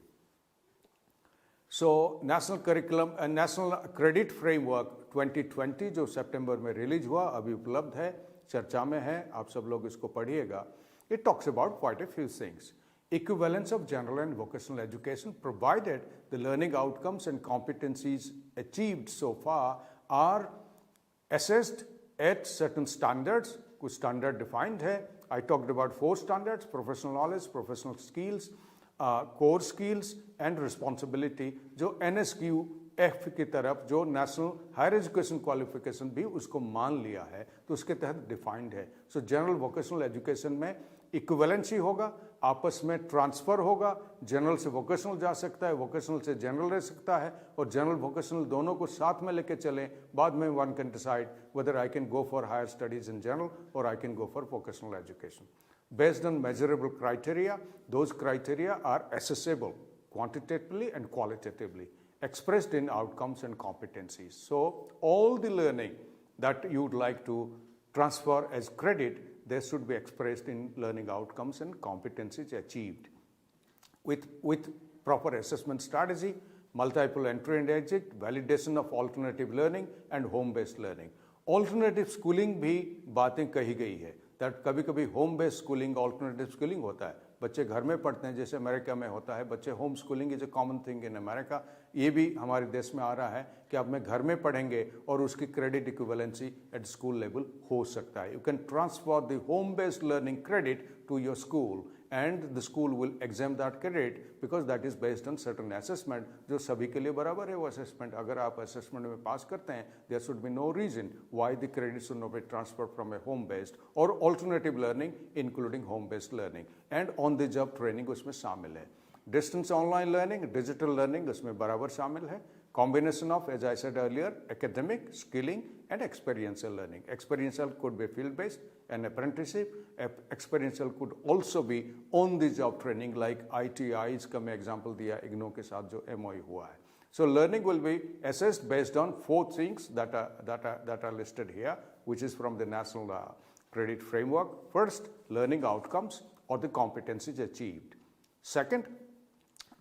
So national curriculum and national credit framework 2020 जो सितंबर में रिलीज हुआ अभी उपलब्ध है, चर्चा में है, आप सब लोग इसको पढ़िएगा. It talks about quite a few things. Equivalence of general and vocational education provided the learning outcomes and competencies achieved so far are assessed at certain standards. कुछ standard defined है. I talked about 4 standards: professional knowledge, professional skills, core skills and responsibility. जो NSQF की तरफ जो national higher education qualification भी उसको मान लिया है तो उसके तहत डिफाइंड है. सो जनरल वोकेशनल एजुकेशन में इक्विवेलेंसी होगा, आपस में ट्रांसफर होगा, जनरल से वोकेशनल जा सकता है, वोकेशनल से जनरल रह सकता है और जनरल वोकेशनल दोनों को साथ में लेके चलें. बाद में one can decide whether I can go for higher studies in general और I can go for vocational education. Based on measurable criteria, those criteria are accessible quantitatively and qualitatively, expressed in outcomes and competencies. So all the learning that you would like to transfer as credit, they should be expressed in learning outcomes and competencies achieved. With proper assessment strategy, multiple entry and exit, validation of alternative learning and home-based learning. Alternative schooling भी बातें कही गई है. That कभी कभी home based schooling, alternative schooling होता है, बच्चे घर में पढ़ते हैं जैसे अमेरिका में होता है. बच्चे home schooling is a common thing in America. ये भी हमारे देश में आ रहा है कि आप में घर में पढ़ेंगे और उसकी credit equivalency at school level हो सकता है. You can transfer the home based learning credit to your school and the school will exempt that credit because that is based on certain assessment जो सभी के लिए बराबर है वो assessment. अगर आप assessment में पास करते हैं there should be no reason why the credit should not be transferred from a home based or alternative learning including home based learning and on the job training उसमें शामिल है. Distance online learning, digital learning उसमें बराबर शामिल है. Combination of, as I said earlier, academic, skilling and experiential learning. Experiential could be field-based, an apprenticeship. Experiential could also be on-the-job training like ITIs का मैं example दिया IGNOU के साथ जो MOU हुआ है. So learning will be assessed based on 4 things that are listed here, which is from the National Credit Framework. First, learning outcomes or the competencies achieved. Second,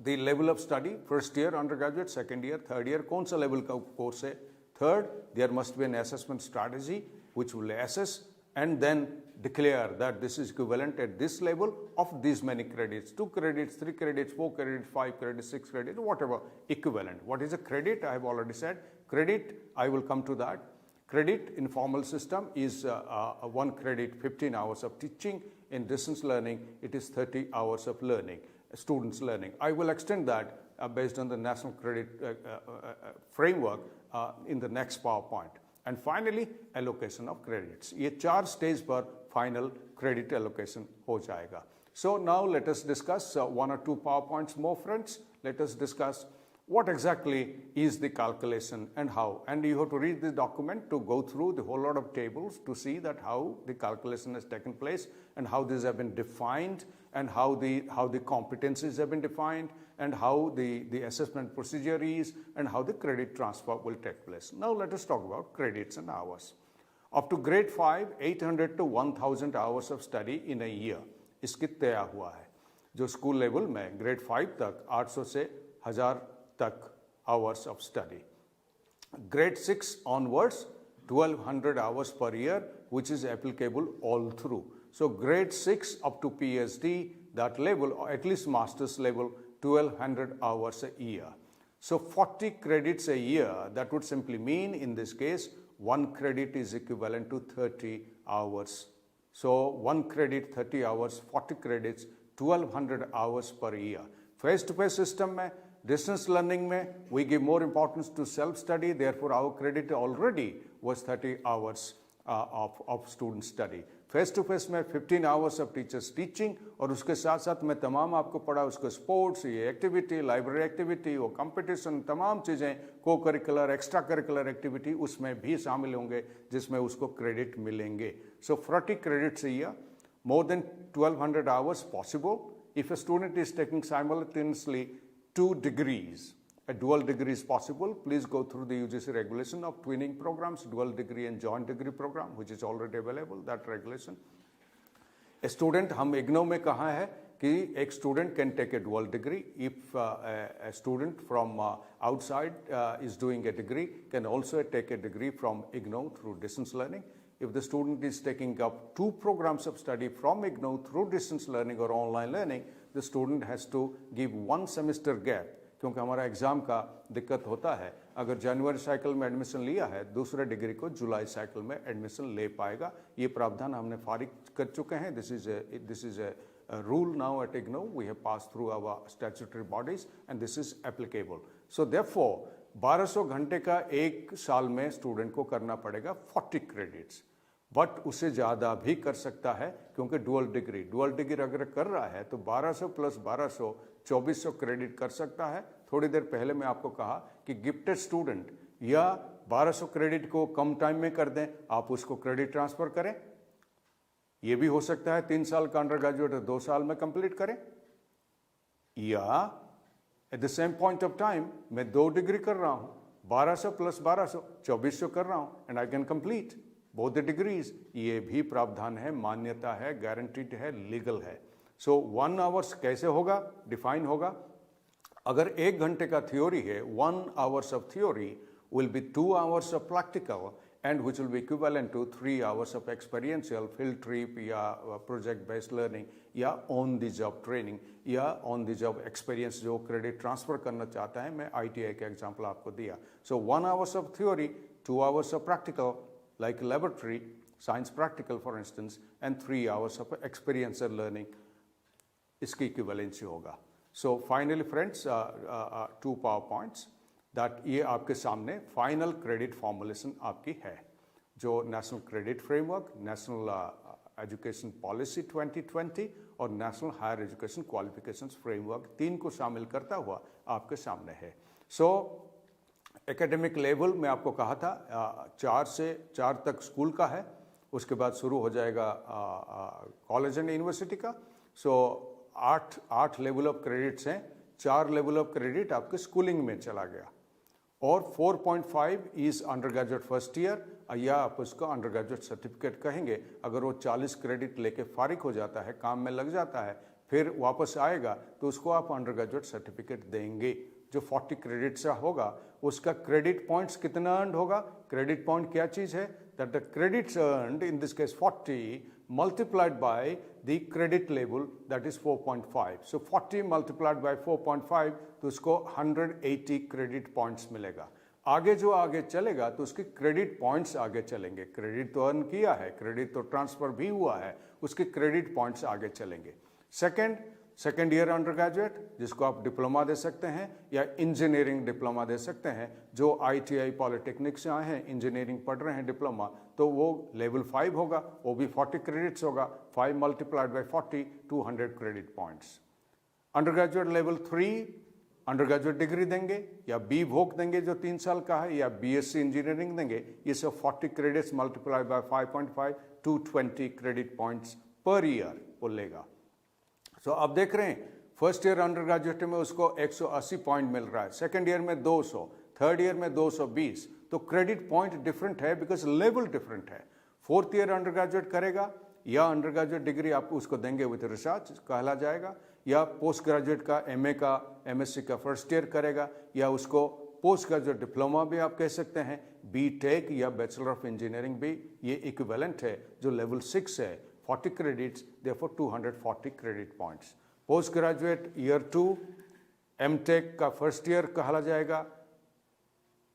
the level of study, first year undergraduate, second year, third year, कौन सा level का course है. Third, there must be an assessment strategy which will assess and then declare that this is equivalent at this level of these many credits, 2 credits, 3 credits, 4 credits, 5 credits, 6 credits, whatever equivalent. What is a credit? I have already said. Credit, I will come to that. Credit in formal system is 1 credit, 15 hours of teaching. In distance learning, it is 30 hours of learning. Students learning. I will extend that based on the National Credit Framework in the next PowerPoint. And finally, allocation of credits. ये 4 stage पर final credit allocation हो जाएगा. So now let us discuss 1 or 2 PowerPoints more, friends. Let us discuss what exactly is the calculation and how. And you have to read the document to go through the whole lot of tables to see that how the calculation has taken place and how these have been defined and how the competencies have been defined and how the assessment procedure is and how the credit transfer will take place. Now let us talk about credits and hours. Up to grade 5, 800 to 1000 hours of study in a year इसकी तय हुआ है. जो school level में grade 5 तक 800 से 1000 तक hours of study. Grade 6 onwards, 1200 hours per year, which is applicable all through. So grade 6 up to PhD, that level, or at least master's level, 1200 hours a year. So 40 credits a year, that would simply mean in this case, 1 credit is equivalent to 30 hours. So 1 credit, 30 hours, 40 credits, 1200 hours per year. Face-to-face system में, distance learning में, we give more importance to self-study, therefore our credit already was 30 hours of student study. Face-to-face में 15 hours of teachers teaching, और उसके साथ साथ मैं तमाम आपको पढ़ा उसको स्पोर्ट्स, ये एक्टिविटी, लाइब्रेरी एक्टिविटी, वो कंपटीशन, तमाम चीज़ें, को करिकुलर, एक्स्ट्रा करिकुलर एक्टिविटी उसमें भी शामिल होंगे जिसमें उसको क्रेडिट मिलेंगे. So 40 credits a year, more than 1200 hours possible if a student is taking simultaneously 2 degrees. A dual degree is possible. Please go through the UGC regulation of twinning programs, dual degree and joint degree program, which is already available, that regulation. A student, हम IGNOU में कहा है कि एक student can take a dual degree if a student from outside is doing a degree can also take a degree from IGNOU through distance learning. If the student is taking up 2 programs of study from IGNOU through distance learning or online learning, the student has to give 1 semester gap, क्योंकि हमारा exam का दिक्कत होता है. अगर जनवरी cycle में admission लिया है, दूसरे डिग्री को जुलाई साइकिल में एडमिशन ले पाएगा. ये प्रावधान हमने फारिग कर चुके हैं. This is a rule now at IGNOU. We have passed through our statutory bodies and this is applicable. So therefore 1200 घंटे का एक साल में स्टूडेंट को करना पड़ेगा 40 क्रेडिट्स, बट उसे ज़्यादा भी कर सकता है क्योंकि डुअल डिग्री अगर कर रहा है तो 1200 प्लस 1200 2400 क्रेडिट कर सकता है. थोड़ी देर पहले मैं आपको कहा कि गिफ्टेड स्टूडेंट या 1200 क्रेडिट को कम टाइम में कर दें, आप उसको क्रेडिट ट्रांसफर करें. ये भी हो सकता है 3 साल का अंडर ग्रेजुएट 2 साल में कंप्लीट करें, या at the same point of time मैं 2 डिग्री कर रहा हूं, 1200 प्लस 1200 2400 कर रहा हूं and I can complete both the degrees. ये भी प्रावधान है, मान्यता है, गारंटीड है, लीगल है. सो 1 आवर्स कैसे होगा, डिफाइन होगा. अगर 1 घंटे का थ्योरी है, 1 hours of theory will be 2 hours of practical and which will be equivalent to 3 hours of experiential field trip या project based learning या on the job training या on the job experience जो credit transfer करना चाहता है. मैं ITI का example आपको दिया. So 1 hours of theory, 2 hours of practical like laboratory, science practical for instance, and 3 hours of experiential learning. इसकी equivalency होगा. So finally friends, 2 PowerPoints. That ये आपके सामने फाइनल क्रेडिट फॉर्मुलेशन आपकी है, जो national credit framework, national education policy 2020 और national higher education qualifications framework 3 को शामिल करता हुआ आपके सामने है. सो एकेडमिक लेवल में आपको कहा था 4 से 4 तक स्कूल का है, उसके बाद शुरू हो जाएगा कॉलेज एंड यूनिवर्सिटी का. सो 8 लेवल ऑफ क्रेडिट्स हैं. 4 लेवल ऑफ क्रेडिट आपके स्कूलिंग में चला गया और 4.5 is under graduate first year, या आप उसको अंडर ग्रेजुएट सर्टिफिकेट कहेंगे. अगर वो 40 क्रेडिट लेके फारिग हो जाता है, काम में लग जाता है, फिर वापस आएगा तो उसको आप अंडर ग्रेजुएट सर्टिफिकेट देंगे. जो 40 क्रेडिट से होगा उसका क्रेडिट पॉइंट्स कितना अर्न होगा. क्रेडिट पॉइंट क्या चीज़ है, that the credits earned in this case 40 multiplied by the credit level, that is 4.5. So 40 multiplied by 4.5 तो उसको 180 क्रेडिट पॉइंट्स मिलेगा. आगे जो आगे चलेगा तो उसके क्रेडिट पॉइंट्स आगे चलेंगे. क्रेडिट तो अर्न किया है, क्रेडिट तो ट्रांसफर भी हुआ है, उसके क्रेडिट पॉइंट्स आगे चलेंगे. सेकेंड ईयर अंडर ग्रेजुएट जिसको आप डिप्लोमा दे सकते हैं या इंजीनियरिंग डिप्लोमा दे सकते हैं. जो ITI पॉलिटेक्निक से आए हैं, इंजीनियरिंग पढ़ रहे हैं डिप्लोमा, तो वो लेवल 5 होगा, वो भी 40 क्रेडिट्स होगा. 5 multiplied by 40 200 credit points. Under graduate level 3 under graduate degree देंगे या बी वोक देंगे जो 3 साल का है, या BSc इंजीनियरिंग देंगे. ये सब 40 credits multiplied by 5.5 220 credit points per year वो लेगा. सो आप देख रहे हैं फर्स्ट ईयर अंडर ग्रेजुएट में उसको 180 पॉइंट मिल रहा है, सेकेंड ईयर में 200, थर्ड ईयर में 220. तो क्रेडिट पॉइंट डिफरेंट है बिकॉज लेवल डिफरेंट है. फोर्थ ईयर अंडर ग्रेजुएट करेगा या अंडर ग्रेजुएट डिग्री आप उसको देंगे विथ रिसर्च कहला जाएगा, या पोस्ट ग्रेजुएट का MA का MSc का फर्स्ट ईयर करेगा, या उसको पोस्ट ग्रेजुएट डिप्लोमा भी आप कह सकते हैं, बीटेक या बैचलर ऑफ इंजीनियरिंग भी ये इक्विवेलेंट है जो लेवल 6 है, 40 credits, therefore 240 credit points. Post graduate year 2 MTech का फर्स्ट ईयर कहा जाएगा,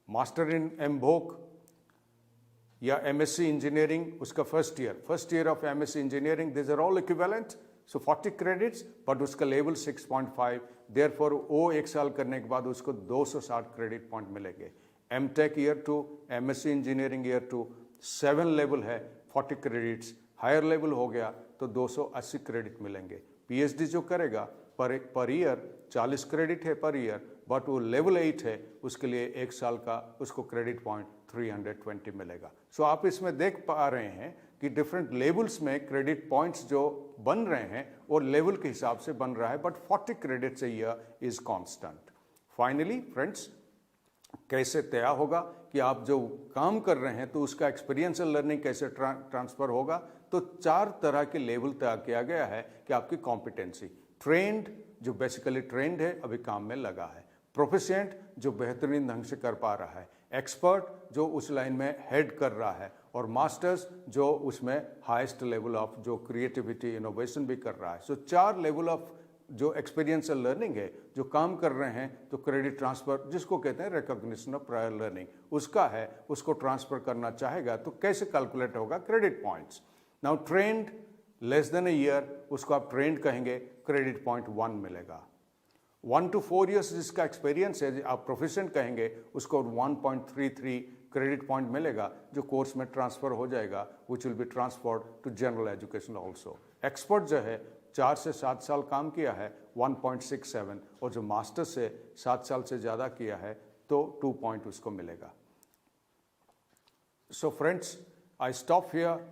मास्टर इन एमबोक या एमएससी इंजीनियरिंग उसका first year of MSc engineering, this are all equivalent, so 40 credits, but उसका लेवल 6.5, देयरफॉर वो एक साल करने के बाद उसको 260 क्रेडिट पॉइंट मिलेंगे। MTech year 2, MSc engineering year 2, 7 level है, 40 क्रेडिट्स, हायर लेवल हो गया तो 280 क्रेडिट मिलेंगे। पीएचडी जो करेगा पर ईयर 40 क्रेडिट है पर ईयर, बट वो लेवल 8 है, उसके लिए एक साल का उसको क्रेडिट पॉइंट 320 मिलेगा। सो आप इसमें देख पा रहे हैं कि डिफरेंट लेवल्स में क्रेडिट पॉइंट्स जो बन रहे हैं वो लेवल के हिसाब से बन रहा है, but 40 credits a year is constant. Finally friends, कैसे तय होगा कि आप जो काम कर रहे हैं तो उसका एक्सपीरियंशियल लर्निंग कैसे ट्रांसफर होगा, तो 4 तरह के लेवल तय किया गया है कि आपकी कॉम्पिटेंसी। ट्रेंड, जो बेसिकली ट्रेंड है, अभी काम में लगा है। प्रोफिशिएंट, जो बेहतरीन ढंग से कर पा रहा है। एक्सपर्ट, जो उस लाइन में हेड कर रहा है। और मास्टर्स, जो उसमें हाईएस्ट लेवल ऑफ जो क्रिएटिविटी इनोवेशन भी कर रहा है। सो 4 लेवल ऑफ जो एक्सपीरियंशियल लर्निंग है, जो काम कर रहे हैं, तो क्रेडिट ट्रांसफर जिसको कहते हैं रिकॉग्निशन ऑफ प्रायर लर्निंग, उसका है, उसको ट्रांसफर करना चाहेगा तो कैसे कैलकुलेट होगा credit points. Now trend less than a year, उसको आप ट्रेंड कहेंगे, क्रेडिट पॉइंट 1 मिलेगा। 1 to 4 years जिसका एक्सपीरियंस है, आप प्रोफिशिएंट कहेंगे, उसको 1.33 क्रेडिट पॉइंट मिलेगा, जो कोर्स में ट्रांसफर हो जाएगा, which will be transferred to general education also. Expert जो है 4 से 7 साल काम किया है, 1.67, और जो मास्टर से 7 साल से ज़्यादा किया है तो 2 पॉइंट उसको मिलेगा। So friends, I stop here.